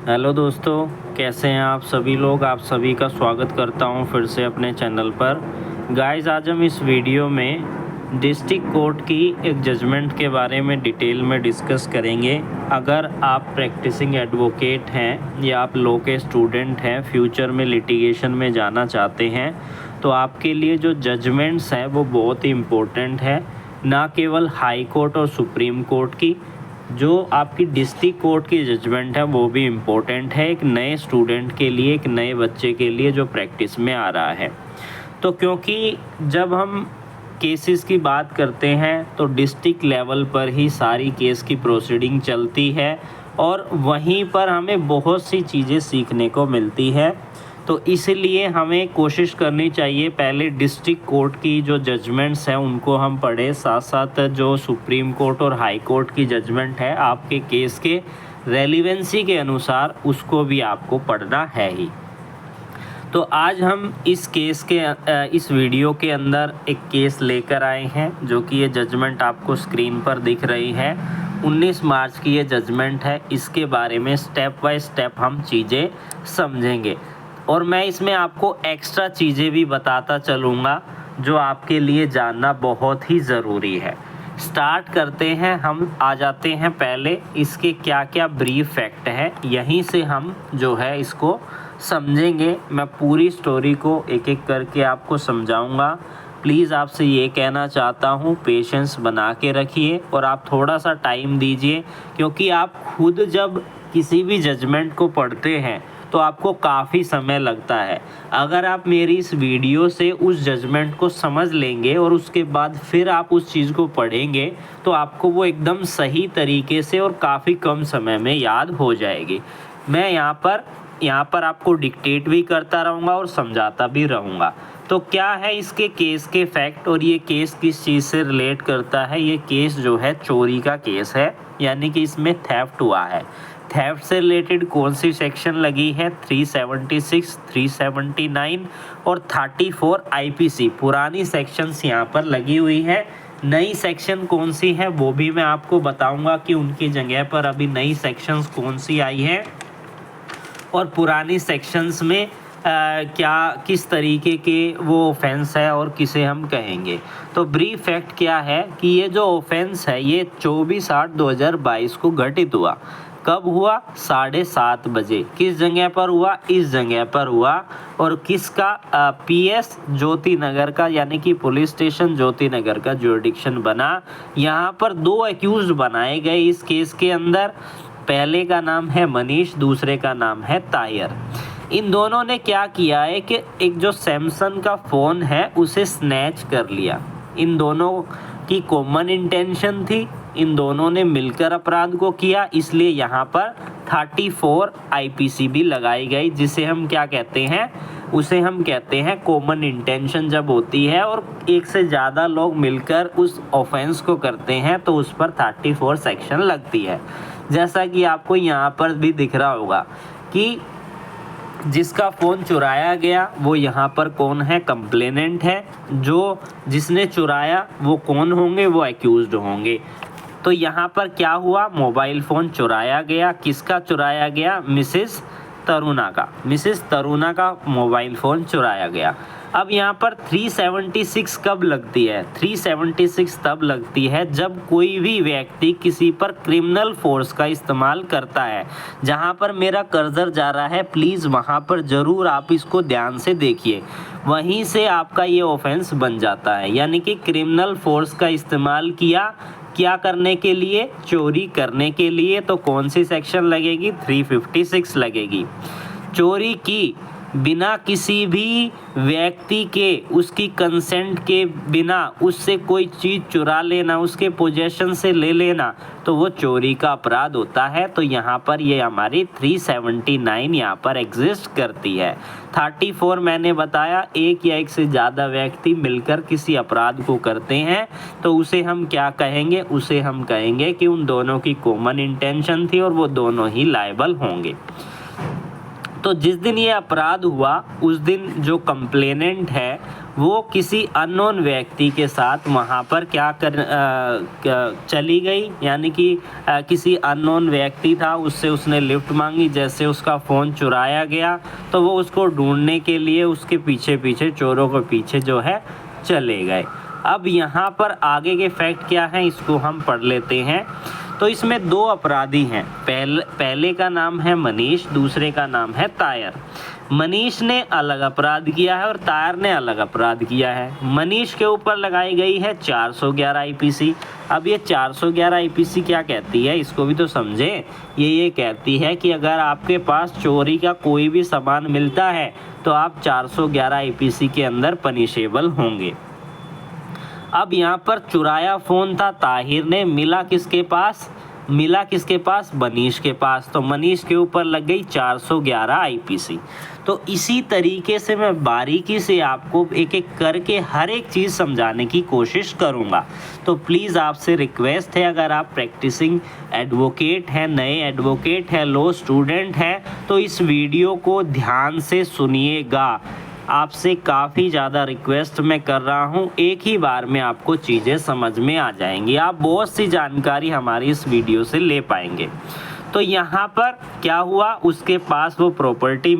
Hello दोस्तों, कैसे हैं आप सभी लोग। आप सभी का स्वागत करता हूं फिर से अपने चैनल पर। गाइस, आज हम इस वीडियो में डिस्ट्रिक्ट कोर्ट की एक जजमेंट के बारे में डिटेल में डिस्कस करेंगे। अगर आप प्रैक्टिसिंग एडवोकेट हैं या आप लॉ के स्टूडेंट हैं, फ्यूचर में लिटिगेशन में जाना चाहते हैं, तो आपके लिए जो जजमेंट्स हैं वो बहुत ही इम्पोर्टेंट है। ना केवल हाई कोर्ट और सुप्रीम कोर्ट की, जो आपकी डिस्ट्रिक्ट कोर्ट की जजमेंट है वो भी इम्पोर्टेंट है एक नए स्टूडेंट के लिए, एक नए बच्चे के लिए जो प्रैक्टिस में आ रहा है। तो क्योंकि जब हम केसेस की बात करते हैं तो डिस्ट्रिक्ट लेवल पर ही सारी केस की प्रोसीडिंग चलती है और वहीं पर हमें बहुत सी चीज़ें सीखने को मिलती है। तो इसलिए हमें कोशिश करनी चाहिए पहले डिस्ट्रिक्ट कोर्ट की जो जजमेंट्स हैं उनको हम पढ़ें, साथ साथ जो सुप्रीम कोर्ट और हाई कोर्ट की जजमेंट है आपके केस के रेलिवेंसी के अनुसार उसको भी आपको पढ़ना है ही। तो आज हम इस वीडियो के अंदर एक केस लेकर आए हैं, जो कि ये जजमेंट आपको स्क्रीन पर दिख रही है। 19 मार्च की ये जजमेंट है। इसके बारे में स्टेप बाय स्टेप हम चीज़ें समझेंगे और मैं इसमें आपको एक्स्ट्रा चीज़ें भी बताता चलूँगा जो आपके लिए जानना बहुत ही ज़रूरी है। स्टार्ट करते हैं, हम आ जाते हैं पहले इसके क्या क्या ब्रीफ फैक्ट है, यहीं से हम जो है इसको समझेंगे। मैं पूरी स्टोरी को एक एक करके आपको समझाऊंगा। प्लीज़ आपसे ये कहना चाहता हूँ, पेशेंस बना के रखिए और आप थोड़ा सा टाइम दीजिए, क्योंकि आप खुद जब किसी भी जजमेंट को पढ़ते हैं तो आपको काफ़ी समय लगता है। अगर आप मेरी इस वीडियो से उस जजमेंट को समझ लेंगे और उसके बाद फिर आप उस चीज़ को पढ़ेंगे तो आपको वो एकदम सही तरीके से और काफ़ी कम समय में याद हो जाएगी। मैं यहाँ पर आपको डिक्टेट भी करता रहूँगा और समझाता भी रहूँगा। तो क्या है इसके केस के फैक्ट और ये केस किस चीज़ से रिलेट करता है। ये केस जो है चोरी का केस है, यानी कि इसमें थेफ्ट हुआ है। थेफ्ट से रिलेटेड कौन सी सेक्शन लगी है, 376, 379 और 34 आईपीसी पुरानी सेक्शंस यहाँ पर लगी हुई है। नई सेक्शन कौन सी है वो भी मैं आपको बताऊंगा कि उनकी जगह पर अभी नई सेक्शंस कौन सी आई है और पुरानी सेक्शंस में क्या किस तरीके के वो ऑफेंस है और किसे हम कहेंगे। तो ब्रीफ फैक्ट क्या है कि ये जो ऑफेंस है ये 24/8/2022 को घटित हुआ। कब हुआ? 7:30 बजे। किस जगह पर हुआ? इस जगह पर हुआ। और किसका? पीएस ज्योति नगर का, यानी कि पुलिस स्टेशन ज्योति नगर का जुरिडिक्शन बना। यहाँ पर 2 एक्यूज्ड बनाए गए इस केस के अंदर। पहले का नाम है मनीष, दूसरे का नाम है ताहिर। इन दोनों ने क्या किया है कि एक जो सैमसंग का फ़ोन है उसे स्नैच कर लिया। इन दोनों की कॉमन इंटेंशन थी, इन दोनों ने मिलकर अपराध को किया, इसलिए यहाँ पर 34 आईपीसी भी लगाई गई, जिसे हम क्या कहते हैं, उसे हम कहते हैं कॉमन इंटेंशन जब होती है और एक से ज़्यादा लोग मिलकर उस ऑफेंस को करते हैं तो उस पर 34 सेक्शन लगती है। जैसा कि आपको यहाँ पर भी दिख रहा होगा कि जिसका फ़ोन चुराया गया वो यहाँ पर कौन है? कंप्लेनेंट है। जो जिसने चुराया वो कौन होंगे? वो एक्यूज्ड होंगे। तो यहाँ पर क्या हुआ? मोबाइल फ़ोन चुराया गया। किसका चुराया गया? मिसेस तरुणा का मोबाइल फ़ोन चुराया गया। अब यहाँ पर 376 कब लगती है? 376 तब लगती है जब कोई भी व्यक्ति किसी पर क्रिमिनल फोर्स का इस्तेमाल करता है। जहाँ पर मेरा कर्सर जा रहा है प्लीज़ वहाँ पर ज़रूर आप इसको ध्यान से देखिए, वहीं से आपका ये ऑफेंस बन जाता है। यानी कि क्रिमिनल फोर्स का इस्तेमाल किया, क्या करने के लिए? चोरी करने के लिए। तो कौन सी सेक्शन लगेगी? 356 लगेगी। चोरी की बिना किसी भी व्यक्ति के, उसकी कंसेंट के बिना उससे कोई चीज़ चुरा लेना, उसके पोजेशन से ले लेना, तो वो चोरी का अपराध होता है। तो यहाँ पर ये हमारी 379 यहाँ पर एग्जिस्ट करती है। 34 मैंने बताया, एक या एक से ज़्यादा व्यक्ति मिलकर किसी अपराध को करते हैं तो उसे हम क्या कहेंगे? उसे हम कहेंगे कि उन दोनों की कॉमन इंटेंशन थी और वो दोनों ही लायबल होंगे। तो जिस दिन ये अपराध हुआ उस दिन जो कंप्लेनेंट है वो किसी अननोन व्यक्ति के साथ वहाँ पर चली गई, यानी कि किसी अननोन व्यक्ति था, उससे उसने लिफ्ट मांगी। जैसे उसका फ़ोन चुराया गया तो वो उसको ढूंढने के लिए उसके पीछे पीछे, चोरों के पीछे जो है चले गए। अब यहाँ पर आगे के फैक्ट क्या हैं इसको हम पढ़ लेते हैं। तो इसमें दो अपराधी हैं, पहले का नाम है मनीष, दूसरे का नाम है तायर। मनीष ने अलग अपराध किया है और तायर ने अलग अपराध किया है। मनीष के ऊपर लगाई गई है 411 आईपीसी। अब ये 411 आईपीसी क्या कहती है इसको भी तो समझे। ये कहती है कि अगर आपके पास चोरी का कोई भी सामान मिलता है तो आप 411 आईपीसी के अंदर पनिशेबल होंगे। अब यहाँ पर चुराया फ़ोन था ताहिर ने, मिला किसके पास, मनीष के पास। तो मनीष के ऊपर लग गई 411 आईपीसी। तो इसी तरीके से मैं बारीकी से आपको एक एक करके हर एक चीज़ समझाने की कोशिश करूँगा। तो प्लीज़ आपसे रिक्वेस्ट है, अगर आप प्रैक्टिसिंग एडवोकेट हैं, नए एडवोकेट हैं, लॉ स्टूडेंट हैं, तो इस वीडियो को ध्यान से सुनिएगा। आपसे काफ़ी ज़्यादा रिक्वेस्ट मैं कर रहा हूँ, एक ही बार में आपको चीज़ें समझ में आ जाएंगी, आप बहुत सी जानकारी हमारी इस वीडियो से ले पाएंगे। तो यहाँ पर क्या हुआ, उसके पास वो प्रॉपर्टी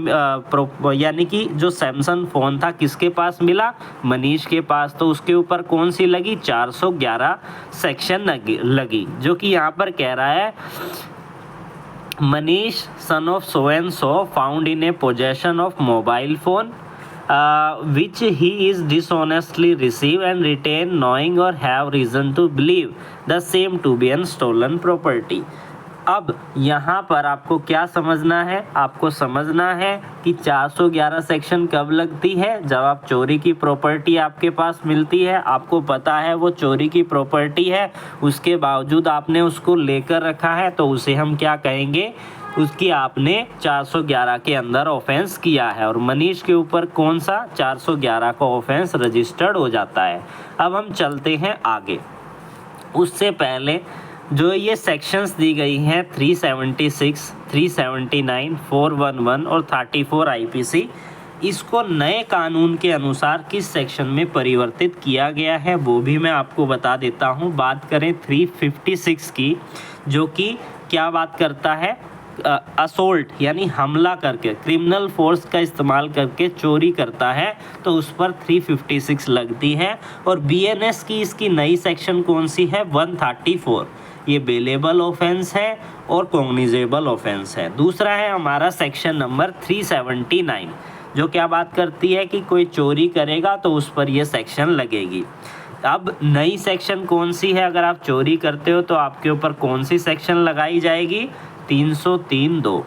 यानी कि जो सैमसंग फ़ोन था किसके पास मिला, मनीष के पास। तो उसके ऊपर कौन सी लगी, 411 सेक्शन लगी, जो कि यहाँ पर कह रहा है Manish son of so and so found in A possession of mobile phone which he is dishonestly received and retained knowing or have reason to believe the same to be an stolen property। अब यहाँ पर आपको क्या समझना है, आपको समझना है कि 411 सेक्शन कब लगती है, जब आप चोरी की प्रॉपर्टी आपके पास मिलती है, आपको पता है वो चोरी की प्रॉपर्टी है, उसके बावजूद आपने उसको लेकर रखा है, तो उसे हम क्या कहेंगे, उसकी आपने 411 के अंदर ऑफेंस किया है। और मनीष के ऊपर कौन सा 411 का ऑफेंस रजिस्टर्ड हो जाता है। अब हम चलते हैं आगे। उससे पहले जो ये सेक्शंस दी गई हैं 376, 379, 411 और 34 आईपीसी, इसको नए कानून के अनुसार किस सेक्शन में परिवर्तित किया गया है वो भी मैं आपको बता देता हूँ। बात करें 356 की, जो कि क्या बात करता है, असोल्ट यानी हमला करके, क्रिमिनल फोर्स का इस्तेमाल करके चोरी करता है, तो उस पर 356 लगती है। और बीएनएस की इसकी नई सेक्शन कौन सी है, 134। ये बेलेबल ऑफेंस है और कॉग्निजेबल ऑफेंस है। दूसरा है हमारा सेक्शन नंबर 379, जो क्या बात करती है कि कोई चोरी करेगा तो उस पर यह सेक्शन लगेगी। अब नई सेक्शन कौन सी है, अगर आप चोरी करते हो तो आपके ऊपर कौन सी सेक्शन लगाई जाएगी, 303(2).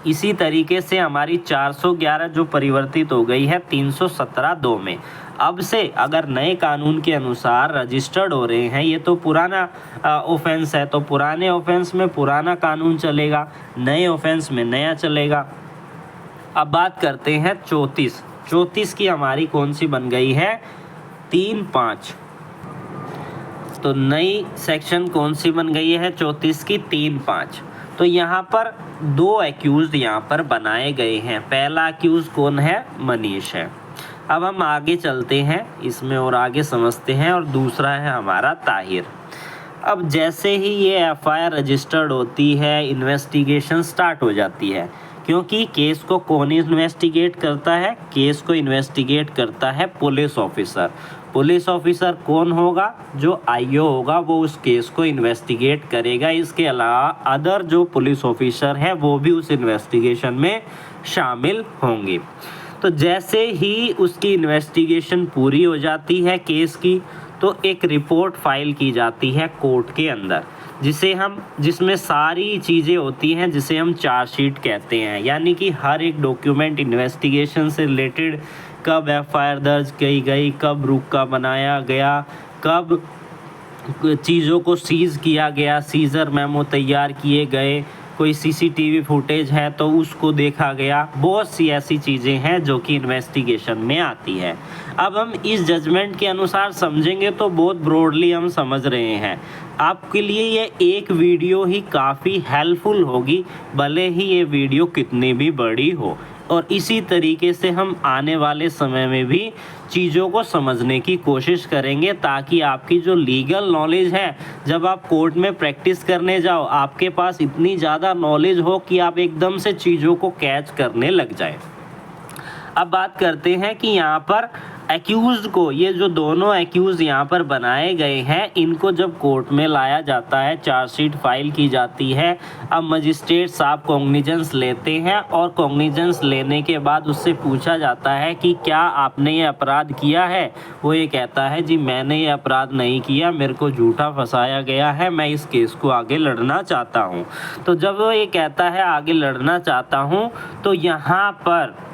इसी तरीके से हमारी 411 जो परिवर्तित हो गई है 317(2) में। अब से अगर नए कानून के अनुसार रजिस्टर्ड हो रहे हैं, ये तो पुराना ऑफेंस है, तो पुराने ऑफेंस में पुराना कानून चलेगा, नए ऑफेंस में नया चलेगा। अब बात करते हैं 34 की हमारी कौन सी बन गई है, 3(5). तो नई सेक्शन कौन सी बन गई है 34 की, 3(5). तो यहाँ पर दो एक्यूज्ड यहाँ पर बनाए गए हैं। पहला एक्यूज कौन है, मनीष है। अब हम आगे चलते हैं इसमें और आगे समझते हैं। और दूसरा है हमारा ताहिर। अब जैसे ही ये एफआईआर रजिस्टर्ड होती है, इन्वेस्टिगेशन स्टार्ट हो जाती है, क्योंकि केस को कौन इन्वेस्टिगेट करता है, केस को इन्वेस्टिगेट करता है पुलिस ऑफिसर। पुलिस ऑफिसर कौन होगा, जो आईओ होगा, वो उस केस को इन्वेस्टिगेट करेगा। इसके अलावा अदर जो पुलिस ऑफिसर है वो भी उस इन्वेस्टिगेशन में शामिल होंगे। तो जैसे ही उसकी इन्वेस्टिगेशन पूरी हो जाती है केस की, तो एक रिपोर्ट फाइल की जाती है कोर्ट के अंदर, जिसमें सारी चीज़ें होती हैं, जिसे हम चार्जशीट कहते हैं। यानी कि हर एक डॉक्यूमेंट इन्वेस्टिगेशन से रिलेटेड, कब एफआईआर दर्ज की गई, कब रुका बनाया गया, कब चीज़ों को सीज़ किया गया, सीज़र मेमो तैयार किए गए, कोई सीसीटीवी फुटेज है तो उसको देखा गया। बहुत सी ऐसी चीज़ें हैं जो कि इन्वेस्टिगेशन में आती है। अब हम इस जजमेंट के अनुसार समझेंगे तो बहुत ब्रॉडली हम समझ रहे हैं। आपके लिए ये एक वीडियो ही काफ़ी हेल्पफुल होगी, भले ही ये वीडियो कितनी भी बड़ी हो। और इसी तरीके से हम आने वाले समय में भी चीज़ों को समझने की कोशिश करेंगे, ताकि आपकी जो लीगल नॉलेज है, जब आप कोर्ट में प्रैक्टिस करने जाओ, आपके पास इतनी ज़्यादा नॉलेज हो कि आप एकदम से चीज़ों को कैच करने लग जाए। अब बात करते हैं कि यहाँ पर एक्यूज़ को, ये जो दोनों एक्यूज़ यहाँ पर बनाए गए हैं, इनको जब कोर्ट में लाया जाता है, चार्जशीट फाइल की जाती है। अब मजिस्ट्रेट साहब कॉग्निजेंस लेते हैं और कॉग्निजेंस लेने के बाद उससे पूछा जाता है कि क्या आपने ये अपराध किया है। वो ये कहता है जी मैंने ये अपराध नहीं किया, मेरे को झूठा फंसाया गया है, मैं इस केस को आगे लड़ना चाहता हूँ। तो जब वो ये कहता है आगे लड़ना चाहता हूँ, तो यहाँ पर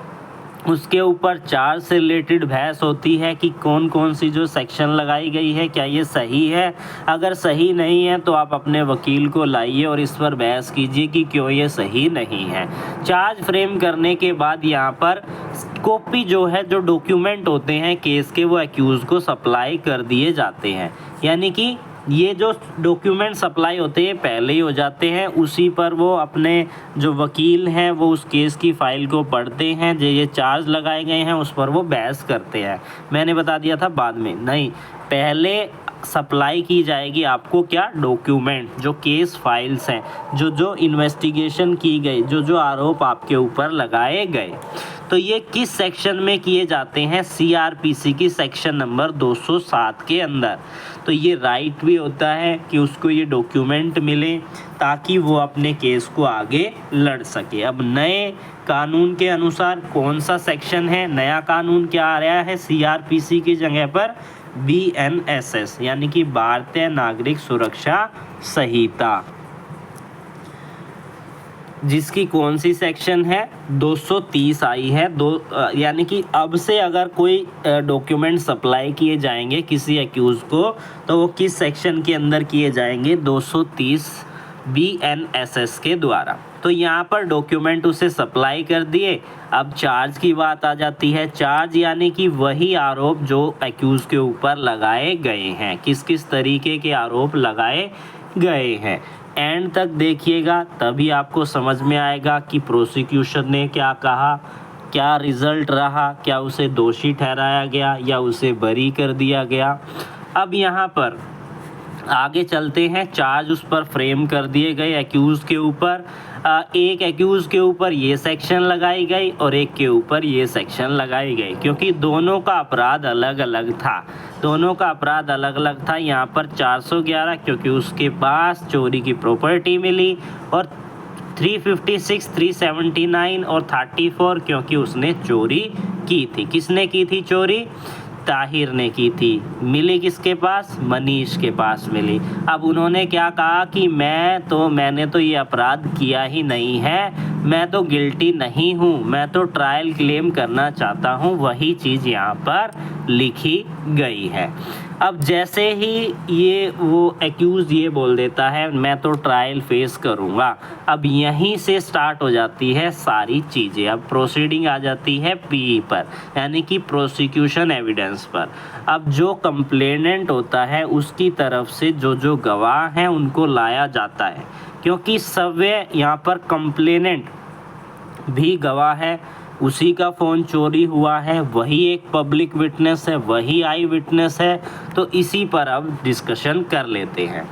उसके ऊपर चार्ज से रिलेटेड बहस होती है कि कौन कौन सी जो सेक्शन लगाई गई है, क्या ये सही है। अगर सही नहीं है तो आप अपने वकील को लाइए और इस पर बहस कीजिए कि क्यों ये सही नहीं है। चार्ज फ्रेम करने के बाद यहाँ पर कॉपी जो है, जो डॉक्यूमेंट होते हैं केस के, वो एक्यूज़ को सप्लाई कर दिए जाते हैं। यानी कि ये जो डॉक्यूमेंट सप्लाई होते हैं पहले ही हो जाते हैं, उसी पर वो अपने जो वकील हैं वो उस केस की फ़ाइल को पढ़ते हैं, जो ये चार्ज लगाए गए हैं उस पर वो बहस करते हैं। मैंने बता दिया था बाद में नहीं, पहले सप्लाई की जाएगी आपको क्या, डॉक्यूमेंट, जो केस फाइल्स हैं, जो इन्वेस्टिगेशन की गई, जो आरोप आपके ऊपर लगाए गए। तो ये किस सेक्शन में किए जाते हैं, CRPC की सेक्शन नंबर 207 के अंदर। तो ये राइट भी होता है कि उसको ये डॉक्यूमेंट मिले ताकि वो अपने केस को आगे लड़ सके। अब नए कानून के अनुसार कौन सा सेक्शन है, नया कानून क्या आ रहा है, CRPC की जगह पर BNSS यानी कि भारतीय नागरिक सुरक्षा संहिता, जिसकी कौन सी सेक्शन है, 230 आई है। यानी कि अब से अगर कोई डॉक्यूमेंट सप्लाई किए जाएंगे किसी एक्यूज़ को, तो वो किस सेक्शन के अंदर किए जाएंगे, 230 BNSS के द्वारा। तो यहाँ पर डॉक्यूमेंट उसे सप्लाई कर दिए। अब चार्ज की बात आ जाती है। चार्ज यानी कि वही आरोप जो एक्यूज़ के ऊपर लगाए गए हैं, किस किस तरीके के आरोप लगाए गए हैं। एंड तक देखिएगा तभी आपको समझ में आएगा कि प्रोसिक्यूशन ने क्या कहा, क्या रिज़ल्ट रहा, क्या उसे दोषी ठहराया गया या उसे बरी कर दिया गया। अब यहाँ पर आगे चलते हैं। चार्ज उस पर फ्रेम कर दिए गए एक्यूज़ के ऊपर। एक एक्यूज़ के ऊपर ये सेक्शन लगाई गई और एक के ऊपर ये सेक्शन लगाई गई, क्योंकि दोनों का अपराध अलग अलग था। दोनों का अपराध अलग अलग था। यहाँ पर 411 क्योंकि उसके पास चोरी की प्रॉपर्टी मिली, और 356, 379 और 34 क्योंकि उसने चोरी की थी। किसने की थी चोरी? ताहिर ने की थी। मिली किसके पास? मनीष के पास मिली। अब उन्होंने क्या कहा कि मैंने तो ये अपराध किया ही नहीं है, मैं तो गिल्टी नहीं हूँ, मैं तो ट्रायल क्लेम करना चाहता हूँ। वही चीज़ यहाँ पर लिखी गई है। अब जैसे ही वो एक्यूज़ ये बोल देता है मैं तो ट्रायल फेस करूँगा, अब यहीं से स्टार्ट हो जाती है सारी चीज़ें। अब प्रोसीडिंग आ जाती है PE पर, यानी कि प्रोसिक्यूशन एविडेंस पर। अब जो कंप्लेनेंट होता है उसकी तरफ से जो गवाह हैं उनको लाया जाता है, क्योंकि सवे यहाँ पर कंप्लेनेंट भी गवाह है, उसी का फ़ोन चोरी हुआ है, वही एक पब्लिक विटनेस है, वही आई विटनेस है। तो इसी पर अब डिस्कशन कर लेते हैं।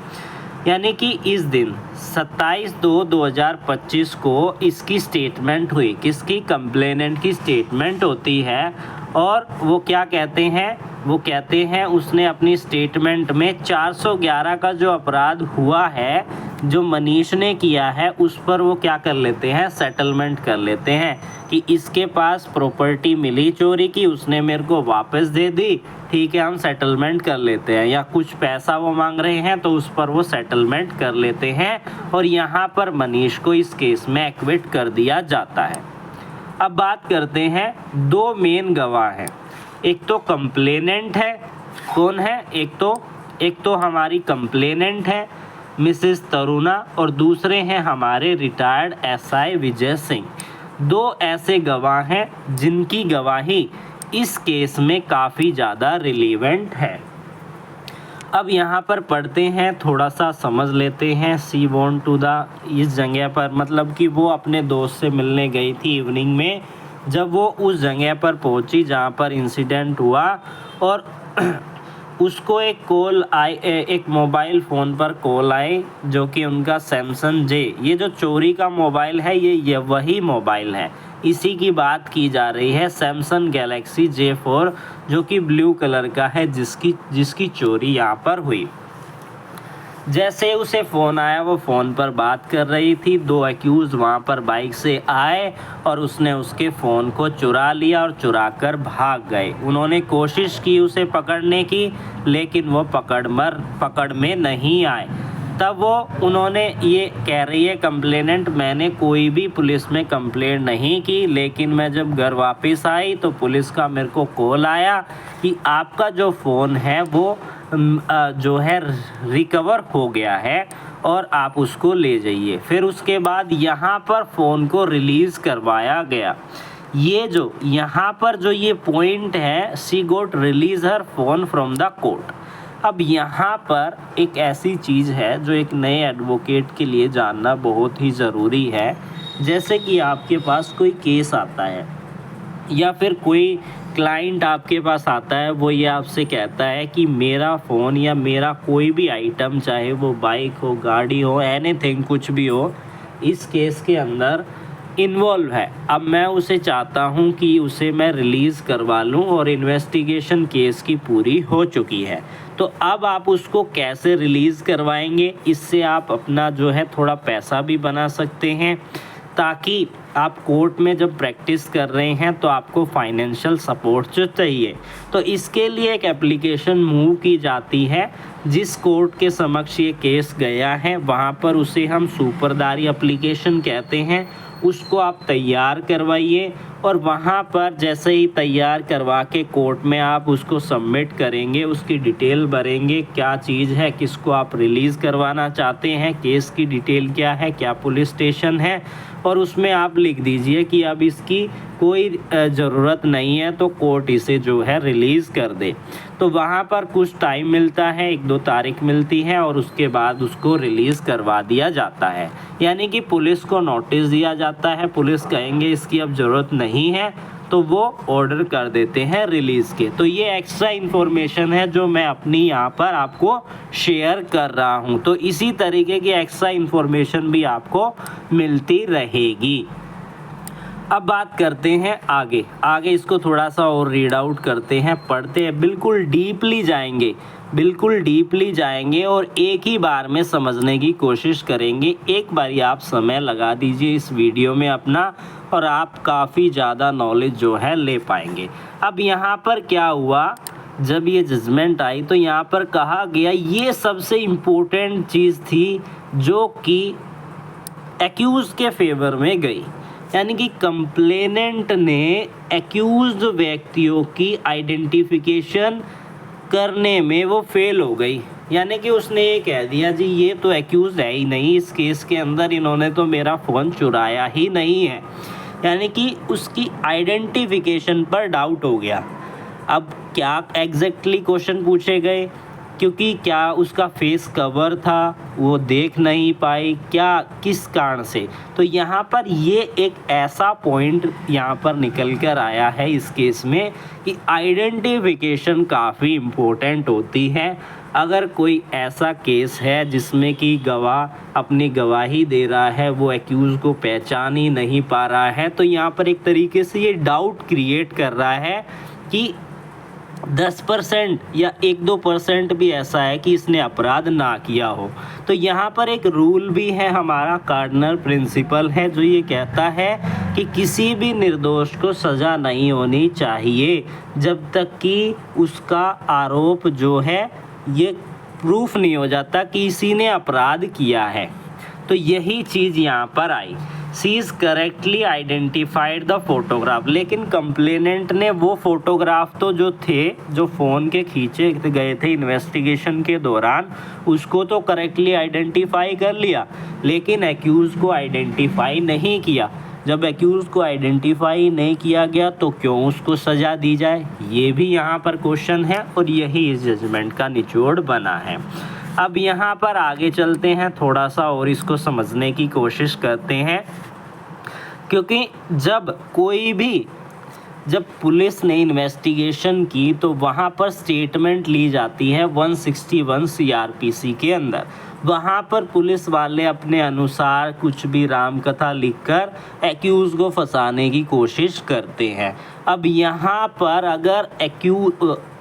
यानी कि इस दिन 27/2/2025 को इसकी स्टेटमेंट हुई। किसकी? कंप्लेनेंट की स्टेटमेंट होती है। और वो क्या कहते हैं? वो कहते हैं उसने अपनी स्टेटमेंट में 411 का जो अपराध हुआ है, जो मनीष ने किया है, उस पर वो क्या कर लेते हैं? सेटलमेंट कर लेते हैं कि इसके पास प्रॉपर्टी मिली चोरी की, उसने मेरे को वापस दे दी, ठीक है हम सेटलमेंट कर लेते हैं। या कुछ पैसा वो मांग रहे हैं तो उस पर वो सेटलमेंट कर लेते हैं, और यहाँ पर मनीष को इस केस में एक्विट कर दिया जाता है। अब बात करते हैं, दो मेन गवाह हैं। एक तो कंप्लेनेंट है, कौन है? एक तो हमारी कंप्लेनेंट है मिसेस तरुणा, और दूसरे हैं हमारे रिटायर्ड SI विजय सिंह। दो ऐसे गवाह हैं जिनकी गवाही इस केस में काफ़ी ज़्यादा रिलेवेंट है। अब यहाँ पर पढ़ते हैं, थोड़ा सा समझ लेते हैं। सी वॉन्ट टू द, इस जगह पर मतलब कि वो अपने दोस्त से मिलने गई थी इवनिंग में, जब वो उस जगह पर पहुंची जहां पर इंसिडेंट हुआ और उसको एक कॉल आई, एक मोबाइल फ़ोन पर कॉल आई जो कि उनका सैमसंग जे, ये जो चोरी का मोबाइल है ये वही मोबाइल है, इसी की बात की जा रही है, सैमसंग गैलेक्सी J4 जो कि ब्लू कलर का है, जिसकी चोरी यहाँ पर हुई। जैसे उसे फ़ोन आया वो फ़ोन पर बात कर रही थी, दो एक्यूज़ वहाँ पर बाइक से आए और उसने उसके फ़ोन को चुरा लिया और चुरा कर भाग गए। उन्होंने कोशिश की उसे पकड़ने की, लेकिन वो पकड़ में नहीं आए। तब वो उन्होंने ये कह रही है कंप्लेनेंट, मैंने कोई भी पुलिस में कंप्लेंट नहीं की, लेकिन मैं जब घर वापस आई तो पुलिस का मेरे को कॉल आया कि आपका जो फ़ोन है वो जो है रिकवर हो गया है और आप उसको ले जाइए। फिर उसके बाद यहाँ पर फ़ोन को रिलीज़ करवाया गया। ये जो यहाँ पर जो ये पॉइंट है, she got release her phone from the court. अब यहाँ पर एक ऐसी चीज़ है जो एक नए एडवोकेट के लिए जानना बहुत ही ज़रूरी है। जैसे कि आपके पास कोई केस आता है या फिर कोई क्लाइंट आपके पास आता है, वो ये आपसे कहता है कि मेरा फ़ोन या मेरा कोई भी आइटम, चाहे वो बाइक हो, गाड़ी हो, एनीथिंग, कुछ भी हो, इस केस के अंदर इन्वॉल्व है। अब मैं उसे चाहता हूं कि उसे मैं रिलीज़ करवा लूं और इन्वेस्टिगेशन केस की पूरी हो चुकी है। तो अब आप उसको कैसे रिलीज़ करवाएंगे? इससे आप अपना जो है थोड़ा पैसा भी बना सकते हैं, ताकि आप कोर्ट में जब प्रैक्टिस कर रहे हैं तो आपको फाइनेंशियल सपोर्ट जो चाहिए, तो इसके लिए एक एप्लीकेशन मूव की जाती है। जिस कोर्ट के समक्ष ये केस गया है वहाँ पर उसे हम सुपरदारी एप्लीकेशन कहते हैं, उसको आप तैयार करवाइए और वहाँ पर जैसे ही तैयार करवा के कोर्ट में आप उसको सबमिट करेंगे, उसकी डिटेल भरेंगे, क्या चीज़ है, किसको आप रिलीज़ करवाना चाहते हैं, केस की डिटेल क्या है, क्या पुलिस स्टेशन है, और उसमें आप लिख दीजिए कि अब इसकी कोई ज़रूरत नहीं है तो कोर्ट इसे जो है रिलीज़ कर दे। तो वहाँ पर कुछ टाइम मिलता है, 1-2 तारीख मिलती है और उसके बाद उसको रिलीज़ करवा दिया जाता है। यानी कि पुलिस को नोटिस दिया जाता है, पुलिस कहेंगे इसकी अब ज़रूरत नहीं है तो वो ऑर्डर कर देते हैं रिलीज़ के। तो ये एक्स्ट्रा इन्फॉर्मेशन है जो मैं अपनी यहाँ पर आपको शेयर कर रहा हूँ। तो इसी तरीके की एक्स्ट्रा इन्फॉर्मेशन भी आपको मिलती रहेगी। अब बात करते हैं आगे इसको थोड़ा सा और रीड आउट करते हैं, पढ़ते हैं, बिल्कुल डीपली जाएंगे और एक ही बार में समझने की कोशिश करेंगे। एक बारी आप समय लगा दीजिए इस वीडियो में अपना और आप काफ़ी ज़्यादा नॉलेज जो है ले पाएंगे। अब यहाँ पर क्या हुआ, जब ये जजमेंट आई तो यहाँ पर कहा गया, ये सबसे इम्पोर्टेंट चीज़ थी जो कि एक्यूज़ के फेवर में गई, यानी कि कंप्लेनेंट ने एक्यूज्ड व्यक्तियों की आइडेंटिफिकेशन करने में वो फेल हो गई। यानी कि उसने ये कह दिया जी ये तो एक्यूज़ है ही नहीं इस केस के अंदर, इन्होंने तो मेरा फ़ोन चुराया ही नहीं है। यानी कि उसकी आइडेंटिफिकेशन पर डाउट हो गया। अब क्या एग्जैक्टली क्वेश्चन पूछे गए, क्योंकि क्या उसका फेस कवर था, वो देख नहीं पाई, क्या किस कारण से, तो यहाँ पर ये एक ऐसा पॉइंट यहाँ पर निकल कर आया है इस केस में कि आइडेंटिफिकेशन काफ़ी इम्पोर्टेंट होती है। अगर कोई ऐसा केस है जिसमें कि गवाह अपनी गवाही दे रहा है, वो एक्यूज़ को पहचान ही नहीं पा रहा है, तो यहाँ पर एक तरीके से ये डाउट क्रिएट कर रहा है कि 10% या 1-2% भी ऐसा है कि इसने अपराध ना किया हो। तो यहाँ पर एक रूल भी है, हमारा कार्डिनल प्रिंसिपल है जो ये कहता है कि किसी भी निर्दोष को सज़ा नहीं होनी चाहिए जब तक कि उसका आरोप जो है ये प्रूफ नहीं हो जाता कि इसी ने अपराध किया है। तो यही चीज़ यहाँ पर आई, she is correctly identified the photograph. लेकिन कंप्लेनेंट ने वो फ़ोटोग्राफ तो जो थे, जो फ़ोन के खींचे गए थे इन्वेस्टिगेशन के दौरान, उसको तो करेक्टली आइडेंटिफाई कर लिया, लेकिन एक्यूज़ को आइडेंटिफाई नहीं किया। जब एक्यूज़ को आइडेंटिफाई नहीं किया गया तो क्यों उसको सज़ा दी जाए, ये भी यहाँ पर क्वेश्चन है और यही इस जजमेंट का निचोड़ बना है। अब यहाँ पर आगे चलते हैं, थोड़ा सा और इसको समझने की कोशिश करते हैं। क्योंकि जब पुलिस ने इन्वेस्टिगेशन की तो वहाँ पर स्टेटमेंट ली जाती है 161 सीआरपीसी के अंदर। वहाँ पर पुलिस वाले अपने अनुसार कुछ भी राम कथा लिखकर एक्यूज़ को फंसाने की कोशिश करते हैं। अब यहाँ पर अगर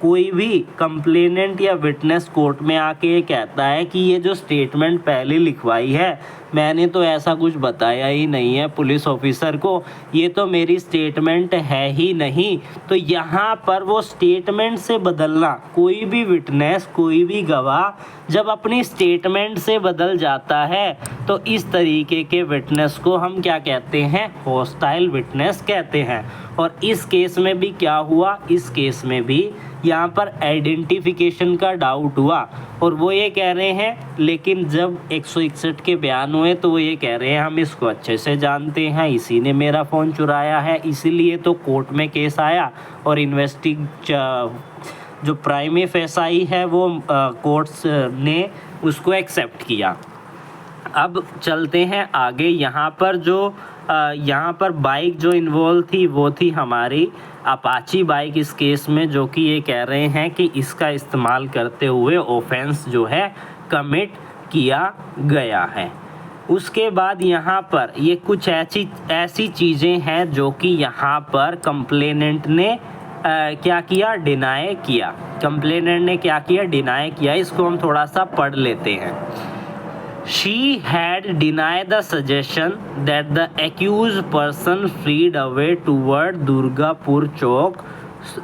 कोई भी कंप्लेनेंट या विटनेस कोर्ट में आके ये कहता है कि ये जो स्टेटमेंट पहले लिखवाई है, मैंने तो ऐसा कुछ बताया ही नहीं है पुलिस ऑफिसर को, ये तो मेरी स्टेटमेंट है ही नहीं, तो यहाँ पर वो स्टेटमेंट से बदलना, कोई भी विटनेस, कोई भी गवाह जब अपनी स्टेटमेंट से बदल जाता है तो इस तरीके के विटनेस को हम क्या कहते हैं? हॉस्टाइल विटनेस कहते हैं। और इस केस में भी क्या हुआ? इस केस में भी यहाँ पर आइडेंटिफिकेशन का डाउट हुआ और वो ये कह रहे हैं, लेकिन जब 161 के बयान हुए तो वो ये कह रहे हैं हम इसको अच्छे से जानते हैं, इसी ने मेरा फ़ोन चुराया है, इसीलिए तो कोर्ट में केस आया और जो प्राइम फेसाई है वो कोर्ट्स ने उसको एक्सेप्ट किया। अब चलते हैं आगे। यहाँ पर बाइक जो इन्वॉल्व थी वो थी हमारी अपाची बाइक इस केस में, जो कि ये कह रहे हैं कि इसका इस्तेमाल करते हुए ऑफेंस जो है कमिट किया गया है। उसके बाद यहाँ पर ये कुछ ऐसी चीज़ें हैं जो कि यहाँ पर कंप्लेनेंट ने क्या किया? डिनाई किया। कंप्लेनेंट ने क्या किया? डिनाई किया। इसको हम थोड़ा सा पढ़ लेते हैं। She had denied the suggestion that the accused person fled away toward Durgapur Chowk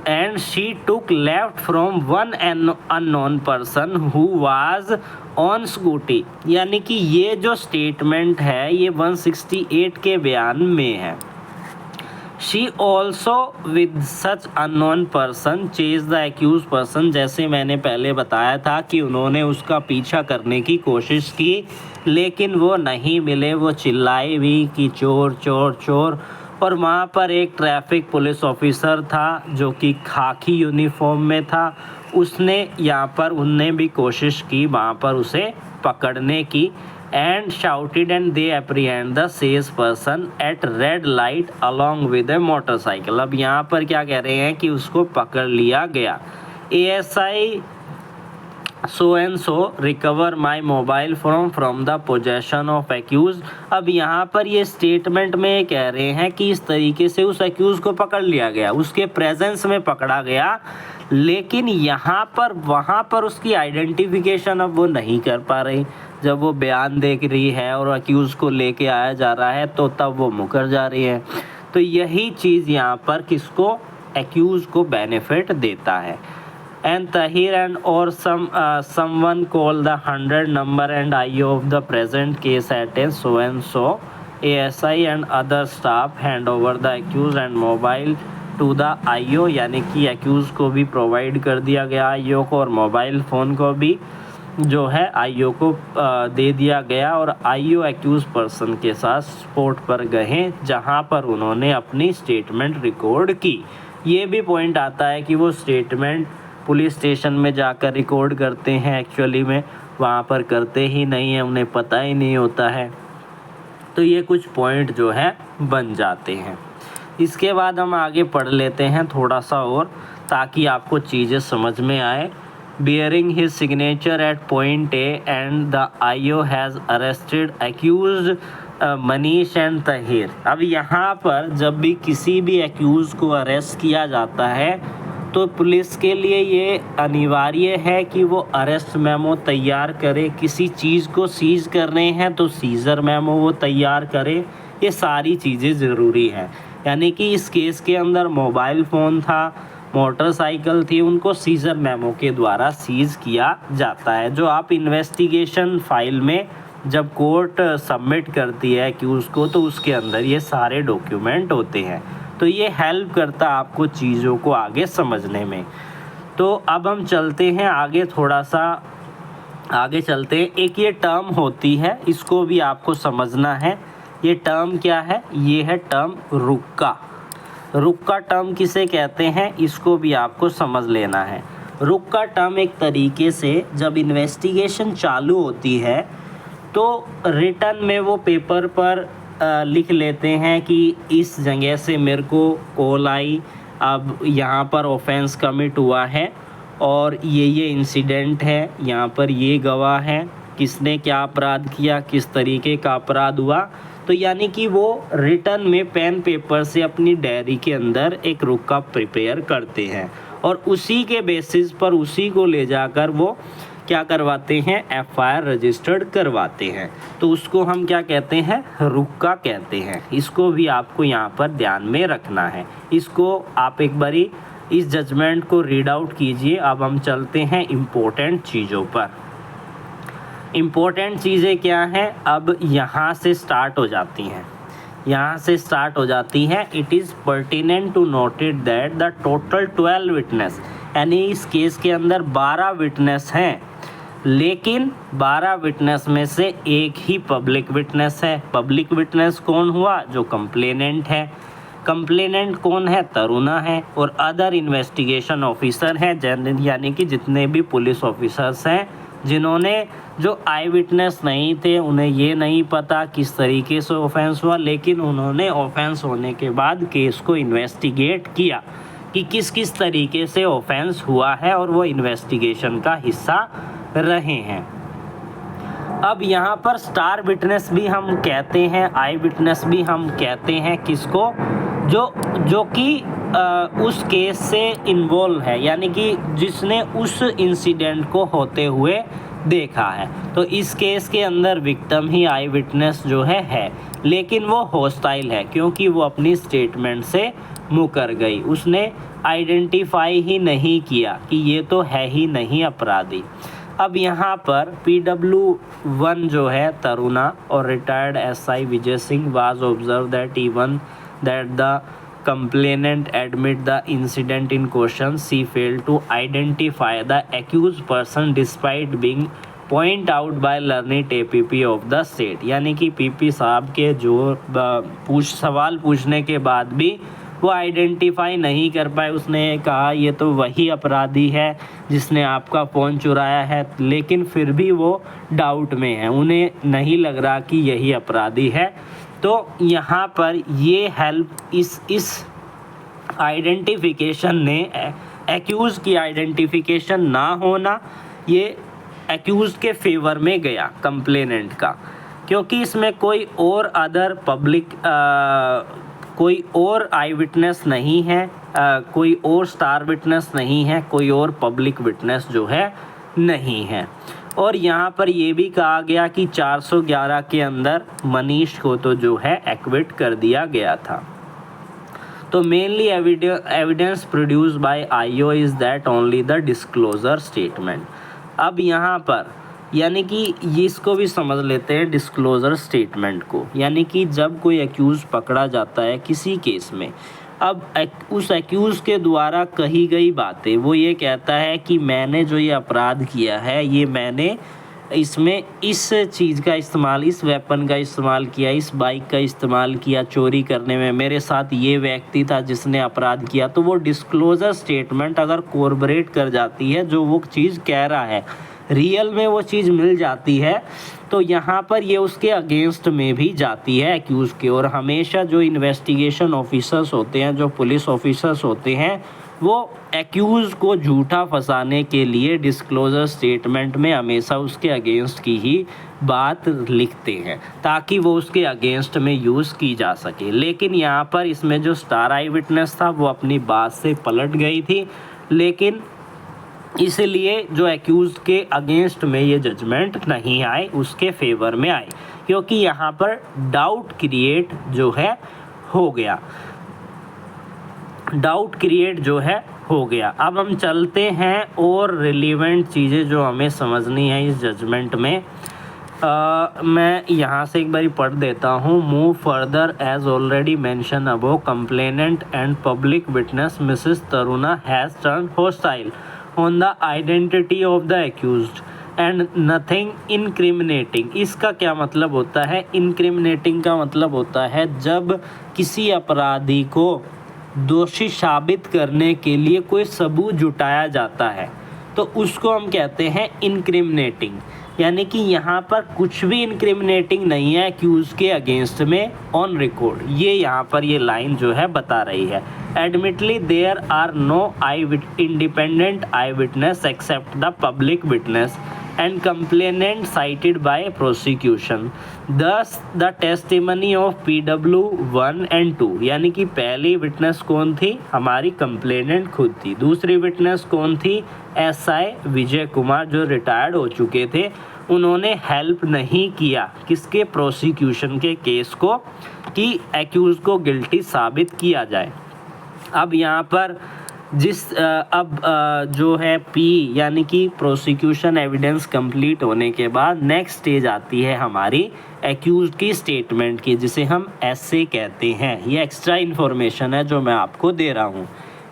and she took left from one unknown person who was on scooty। यानी कि ये जो स्टेटमेंट है ये 168 के बयान में है। She also with such unknown person chased the accused person। जैसे मैंने पहले बताया था कि उन्होंने उसका पीछा करने की कोशिश की लेकिन वो नहीं मिले, वो चिल्लाए भी कि चोर चोर चोर। और वहाँ पर एक ट्रैफिक पुलिस ऑफिसर था जो कि खाकी यूनिफॉर्म में था, उनने भी कोशिश की वहाँ पर उसे पकड़ने की। and shouted and they apprehend the sales person at red light along with a motorcycle। अब यहाँ पर क्या कह रहे हैं कि उसको पकड़ लिया गया। ASI so and so recover my mobile phone from the possession of accused। अब यहाँ पर ये स्टेटमेंट में कह रहे हैं कि इस तरीके से उस accused को पकड़ लिया गया, उसके प्रेजेंस में पकड़ा गया, लेकिन यहाँ पर वहाँ पर उसकी आइडेंटिफिकेशन अब वो नहीं कर पा रही। जब वो बयान दे रही है और अक्यूज़ को लेके आया जा रहा है तो तब वो मुकर जा रही है। तो यही चीज़ यहाँ पर किसको? एक्यूज़ को बेनिफिट देता है। एंड तहीर एंड और someone call the 100 number and IO of the present case at a so and so ASI and other staff hand over the accused and mobile to the IO। यानी कि accuse को भी provide कर दिया गया IO को, और mobile phone को भी जो है IO को दे दिया गया। और IO एक्यूज़ पर्सन के साथ स्पॉट पर गए जहां पर उन्होंने अपनी स्टेटमेंट रिकॉर्ड की। ये भी पॉइंट आता है कि वो स्टेटमेंट पुलिस स्टेशन में जाकर रिकॉर्ड करते हैं, एक्चुअली में वहां पर करते ही नहीं है, उन्हें पता ही नहीं होता है। तो ये कुछ पॉइंट जो है बन जाते हैं। इसके बाद हम आगे पढ़ लेते हैं थोड़ा सा और, ताकि आपको चीज़ें समझ में आए। Bearing his signature at point A and the IO has arrested accused Manish and तहीर। अब यहाँ पर जब भी किसी भी एक्यूज़ को अरेस्ट किया जाता है तो पुलिस के लिए ये अनिवार्य है कि वो अरेस्ट मेमो तैयार करे। किसी चीज़ को सीज कर रहे हैं तो सीजर मेमो वो तैयार करे। ये सारी चीज़ें ज़रूरी हैं। यानी कि इस केस के अंदर मोबाइल फ़ोन था, मोटरसाइकिल थी, उनको सीजर मेमो के द्वारा सीज किया जाता है। जो आप इन्वेस्टिगेशन फाइल में जब कोर्ट सबमिट करती है एक्यूज़ को तो उसके अंदर ये सारे डॉक्यूमेंट होते हैं। तो ये हेल्प करता है आपको चीज़ों को आगे समझने में। तो अब हम चलते हैं आगे, थोड़ा सा आगे चलते हैं। एक ये टर्म होती है, इसको भी आपको समझना है। ये टर्म क्या है? ये है टर्म रुक्का। रुक्का टर्म किसे कहते हैं, इसको भी आपको समझ लेना है। रुक्का टर्म एक तरीके से जब इन्वेस्टिगेशन चालू होती है तो रिटर्न में वो पेपर पर लिख लेते हैं कि इस जगह से मेरे को कॉल आई, अब यहाँ पर ऑफेंस कमिट हुआ है और ये इंसिडेंट है, यहाँ पर ये गवाह है, किसने क्या अपराध किया, किस तरीके का अपराध हुआ। तो यानी कि वो रिटर्न में पेन पेपर से अपनी डायरी के अंदर एक रुका प्रिपेयर करते हैं और उसी के बेसिस पर उसी को ले जाकर वो क्या करवाते हैं, एफआईआर रजिस्टर्ड करवाते हैं। तो उसको हम क्या कहते हैं, रुका कहते हैं। इसको भी आपको यहाँ पर ध्यान में रखना है। इसको आप एक बारी इस जजमेंट को रीड आउट कीजिए। अब हम चलते हैं इम्पोर्टेंट चीज़ों पर। इम्पोर्टेंट चीज़ें क्या हैं, अब यहाँ से स्टार्ट हो जाती हैं, यहाँ से स्टार्ट हो जाती हैं। It is pertinent to noted that the total 12 witness, यानी इस केस के अंदर 12 विटनेस हैं, लेकिन 12 विटनेस में से एक ही पब्लिक विटनेस है। पब्लिक विटनेस कौन हुआ, जो कंप्लेनेंट है। कंप्लेनेंट कौन है, तरुणा है। और अदर इन्वेस्टिगेशन ऑफिसर हैं, यानी कि जितने भी पुलिस ऑफिसर्स हैं, जिन्होंने जो आई विटनेस नहीं थे, उन्हें ये नहीं पता किस तरीके से ऑफेंस हुआ, लेकिन उन्होंने ऑफेंस होने के बाद केस को इन्वेस्टिगेट किया कि किस किस तरीके से ऑफेंस हुआ है और वो इन्वेस्टिगेशन का हिस्सा रहे हैं। अब यहाँ पर स्टार विटनेस भी हम कहते हैं, आई विटनेस भी हम कहते हैं किसको, जो कि उस केस से इन्वॉल्व है, यानी कि जिसने उस इंसिडेंट को होते हुए देखा है। तो इस केस के अंदर विक्टिम ही आई विटनेस जो है, लेकिन वो हॉस्टाइल है क्योंकि वो अपनी स्टेटमेंट से मुकर गई। उसने आइडेंटिफाई ही नहीं किया कि ये तो है ही नहीं अपराधी। अब यहाँ पर PW1 जो है तरुणा और retired SI Vijay Singh was observe that even that the complainant admit the incident in question, she failed to identify the accused person despite being point out by learned APP of the state। यानी कि PP साहब के जो सवाल पूछने के बाद भी वो आइडेंटिफाई नहीं कर पाए। उसने कहा ये तो वही अपराधी है जिसने आपका फ़ोन चुराया है, लेकिन फिर भी वो डाउट में है, उन्हें नहीं लग रहा कि यही अपराधी है। तो यहाँ पर ये हेल्प इस आइडेंटिफिकेशन ने, एक्यूज़ की आइडेंटिफिकेशन ना होना, ये एक्यूज़ के फेवर में गया कंप्लेनेंट का, क्योंकि इसमें कोई और अदर पब्लिक कोई और आई विटनेस नहीं है, कोई और स्टार विटनेस नहीं है, कोई और पब्लिक विटनेस जो है नहीं है। और यहाँ पर ये भी कहा गया कि 411 के अंदर मनीष को तो जो है एक्विट कर दिया गया था। तो mainly evidence produce by IO is that only the disclosure statement. अब यहाँ पर यानी कि इसको भी समझ लेते हैं डिस्क्लोजर स्टेटमेंट को, यानी कि जब कोई एक्यूज़ पकड़ा जाता है किसी केस में, अब उस एक्यूज़ के द्वारा कही गई बातें, वो ये कहता है कि मैंने जो ये अपराध किया है, ये मैंने इसमें इस चीज़ का इस्तेमाल, इस वेपन का इस्तेमाल किया, इस बाइक का इस्तेमाल किया चोरी करने में, मेरे साथ ये व्यक्ति था जिसने अपराध किया। तो वो डिस्क्लोजर स्टेटमेंट अगर कोऑर्पोरेट कर जाती है, जो वो चीज़ कह रहा है रियल में वो चीज़ मिल जाती है, तो यहाँ पर ये उसके अगेंस्ट में भी जाती है एक्यूज़ के। और हमेशा जो इन्वेस्टिगेशन ऑफिसर्स होते हैं, जो पुलिस ऑफिसर्स होते हैं, वो एक्यूज़ को झूठा फंसाने के लिए डिस्क्लोजर स्टेटमेंट में हमेशा उसके अगेंस्ट की ही बात लिखते हैं, ताकि वो उसके अगेंस्ट में यूज़ की जा सके। लेकिन यहाँ पर इसमें जो स्टार आई विटनेस था वो अपनी बात से पलट गई थी, लेकिन इसलिए जो एक्यूज़ के अगेंस्ट में ये जजमेंट नहीं आए, उसके फेवर में आए, क्योंकि यहाँ पर डाउट क्रिएट जो है हो गया, डाउट क्रिएट जो है हो गया। अब हम चलते हैं और रिलेवेंट चीज़ें जो हमें समझनी है इस जजमेंट में। मैं यहाँ से एक बारी पढ़ देता हूँ। Move further as already mention above, complainant and public witness Mrs Taruna has turn hostile on the identity of the accused and nothing incriminating। इसका क्या मतलब होता है? incriminating का मतलब होता है जब किसी अपराधी को दोषी साबित करने के लिए कोई सबूत जुटाया जाता है, तो उसको हम कहते हैं इनक्रिमिनेटिंग, यानी कि यहाँ पर कुछ भी इनक्रिमिनेटिंग नहीं है एक्यूज के अगेंस्ट में ऑन रिकॉर्ड। ये यहाँ पर ये लाइन जो है बता रही है, admittedly there are no independent eye witness except the public witness and complainant cited by prosecution. Thus the testimony of PW 1 and 2, यानी कि पहली विटनेस कौन थी, हमारी कंप्लेनेंट खुद थी। दूसरी विटनेस कौन थी, एसआई विजय कुमार जो रिटायर्ड हो चुके थे, उन्होंने हेल्प नहीं किया किसके, प्रोसिक्यूशन के केस को, कि एक्यूज को गिल्टी साबित किया जाए। अब यहाँ पर जो है पी यानी कि प्रोसिक्यूशन एविडेंस कंप्लीट होने के बाद नेक्स्ट स्टेज आती है हमारी एक्यूज की स्टेटमेंट की, जिसे हम एसए कहते हैं। ये एक्स्ट्रा इन्फॉर्मेशन है जो मैं आपको दे रहा हूँ।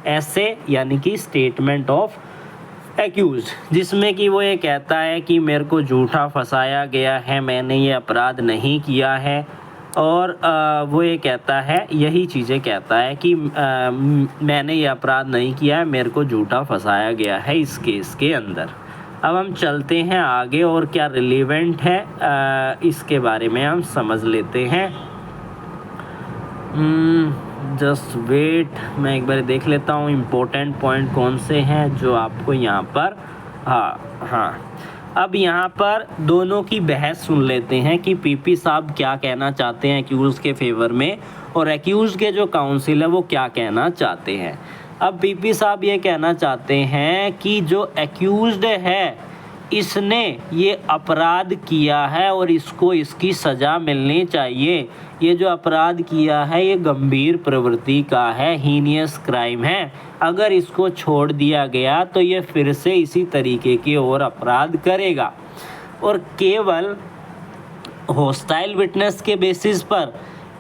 एसए यानी कि स्टेटमेंट ऑफ एक्यूज, जिसमें कि वो ये कहता है कि मेरे को झूठा फंसाया गया है, मैंने ये अपराध नहीं किया है, और वो ये कहता है, यही चीज़ें कहता है कि मैंने ये अपराध नहीं किया है, मेरे को झूठा फंसाया गया है इस केस के अंदर। अब हम चलते हैं आगे और क्या रिलेवेंट है इसके बारे में हम समझ लेते हैं। जस्ट वेट, मैं एक बार देख लेता हूँ इम्पोर्टेंट पॉइंट कौन से हैं जो आपको यहाँ पर, हाँ अब यहाँ पर दोनों की बहस सुन लेते हैं कि पीपी साहब क्या कहना चाहते हैं एक्यूज़ के फेवर में, और एक्यूज़ के जो काउंसिल है वो क्या कहना चाहते हैं। अब पीपी साहब ये कहना चाहते हैं कि जो एक्यूज्ड है इसने ये अपराध किया है और इसको इसकी सज़ा मिलनी चाहिए। ये जो अपराध किया है ये गंभीर प्रवृत्ति का है, हीनियस क्राइम है। अगर इसको छोड़ दिया गया तो ये फिर से इसी तरीके के और अपराध करेगा, और केवल हॉस्टाइल विटनेस के बेसिस पर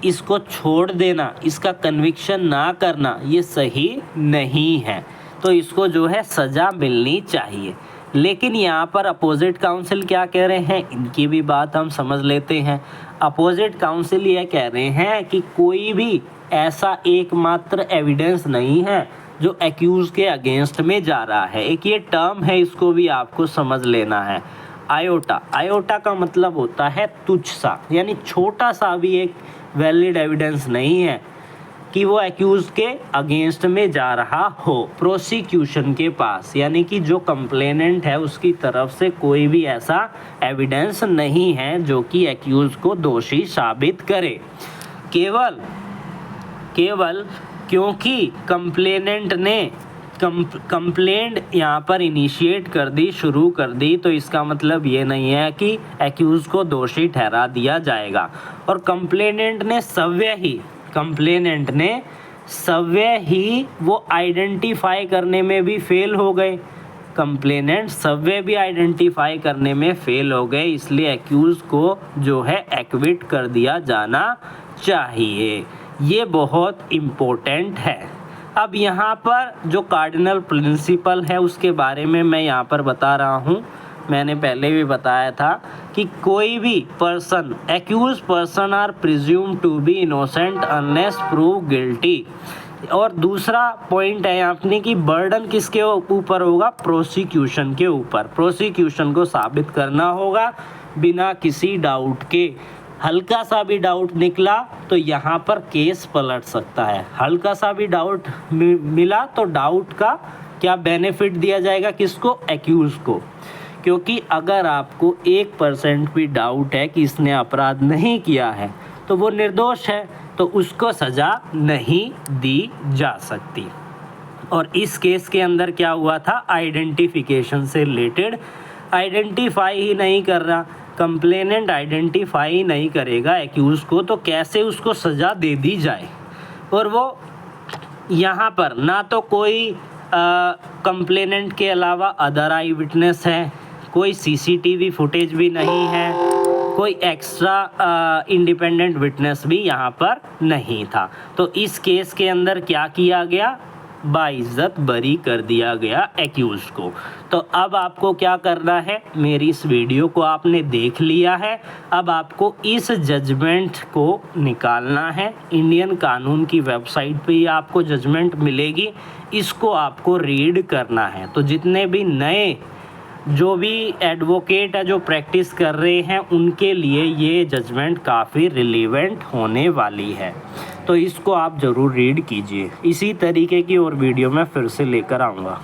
इसको छोड़ देना, इसका कन्विक्शन ना करना, ये सही नहीं है। तो इसको जो है सज़ा मिलनी चाहिए। लेकिन यहाँ पर अपोजिट काउंसिल क्या कह रहे हैं, इनकी भी बात हम समझ लेते हैं। अपोजिट काउंसिल ये कह रहे हैं कि कोई भी ऐसा एकमात्र एविडेंस नहीं है जो एक्यूज के अगेंस्ट में जा रहा है। एक ये टर्म है, इसको भी आपको समझ लेना है, आयोटा। आयोटा का मतलब होता है तुच्छ सा, यानी छोटा सा भी एक वैलिड एविडेंस नहीं है कि वो एक्यूज के अगेंस्ट में जा रहा हो प्रोसिक्यूशन के पास, यानी कि जो कंप्लेनेंट है उसकी तरफ से कोई भी ऐसा एविडेंस नहीं है जो कि एक्यूज को दोषी साबित करे। केवल क्योंकि कंप्लेनेंट ने कंप्लेंट यहाँ पर इनिशिएट कर दी, शुरू कर दी, तो इसका मतलब ये नहीं है कि एक्यूज को दोषी ठहरा दिया जाएगा। और कंप्लेनेंट ने सव्य ही वो आइडेंटिफाई करने में भी फेल हो गए। कंप्लेनेंट सव्य भी आइडेंटिफाई करने में फेल हो गए, इसलिए एक्यूज को जो है एक्विट कर दिया जाना चाहिए। ये बहुत इम्पोर्टेंट है। अब यहाँ पर जो कार्डिनल प्रिंसिपल है उसके बारे में मैं यहाँ पर बता रहा हूँ। मैंने पहले भी बताया था कि कोई भी person, accuse person are presume to be innocent unless prove guilty. और दूसरा पॉइंट है अपने की बर्डन किसके ऊपर होगा, प्रोसिक्यूशन के ऊपर। प्रोसिक्यूशन को साबित करना होगा बिना किसी डाउट के। हल्का सा भी डाउट निकला तो यहाँ पर केस पलट सकता है। हल्का सा भी डाउट मिला तो डाउट का क्या बेनिफिट दिया जाएगा, किसको, एक्यूज को। क्योंकि अगर आपको 1% भी डाउट है कि इसने अपराध नहीं किया है तो वो निर्दोष है, तो उसको सज़ा नहीं दी जा सकती। और इस केस के अंदर क्या हुआ था, आइडेंटिफिकेशन से रिलेटेड, आइडेंटिफाई ही नहीं कर रहा कंप्लेनेंट, आइडेंटिफाई नहीं करेगा एक्यूज को, तो कैसे उसको सज़ा दे दी जाए। और वो यहाँ पर ना तो कोई कंप्लेनेंट के अलावा अदर आई विटनेस है, कोई सीसीटीवी फुटेज भी नहीं है, कोई एक्स्ट्रा इंडिपेंडेंट विटनेस भी यहाँ पर नहीं था। तो इस केस के अंदर क्या किया गया, बाइज्जत बरी कर दिया गया एक्यूज को। तो अब आपको क्या करना है, मेरी इस वीडियो को आपने देख लिया है, अब आपको इस जजमेंट को निकालना है। इंडियन कानून की वेबसाइट पे ही आपको जजमेंट मिलेगी, इसको आपको रीड करना है। तो जितने भी नए जो भी एडवोकेट है जो प्रैक्टिस कर रहे हैं उनके लिए ये जजमेंट काफ़ी रिलेवेंट होने वाली है, तो इसको आप ज़रूर रीड कीजिए। इसी तरीके की और वीडियो मैं फिर से लेकर आऊँगा।